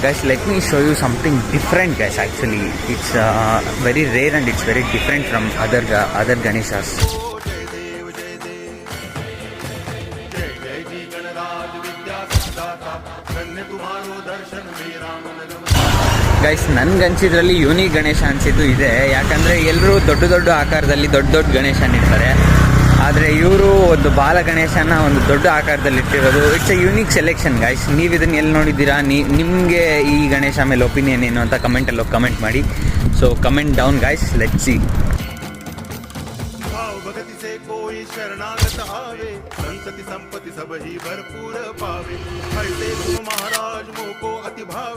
Guys, let me show you something different, guys. Actually, it's very rare and it's very different from other Ganeshas. Guys, ನನ್ಗನ್ಸಿದ್ರಲ್ಲಿ unique Ganesha ಅನಿಸಿದ್ದು ಇದೆ. ಯಾಕಂದರೆ ಎಲ್ಲರೂ ದೊಡ್ಡ ದೊಡ್ಡ ಆಕಾರದಲ್ಲಿ ದೊಡ್ಡ ದೊಡ್ಡ ಗಣೇಶನ ಇರ್ತಾರೆ. ಆದರೆ ಇವರು ಒಂದು ಬಾಲ ಗಣೇಶನ ಒಂದು ದೊಡ್ಡ ಆಕಾರದಲ್ಲಿ ಇಟ್ಟಿರೋದು. It's a unique selection guys. ನೀವು ಇದನ್ನು ಎಲ್ಲಿ ನೋಡಿದ್ದೀರಾ? ನಿಮಗೆ ಈ ಗಣೇಶ ಮೇಲೆ ಒಪಿನಿಯನ್ ಏನು ಅಂತ ಕಮೆಂಟಲ್ಲಿ ಕಮೆಂಟ್ ಮಾಡಿ. So comment down guys, let's see. शरणागत आवे संतति संपत्ति सब ही भरपूर पावे। महाराज मोको अति भाव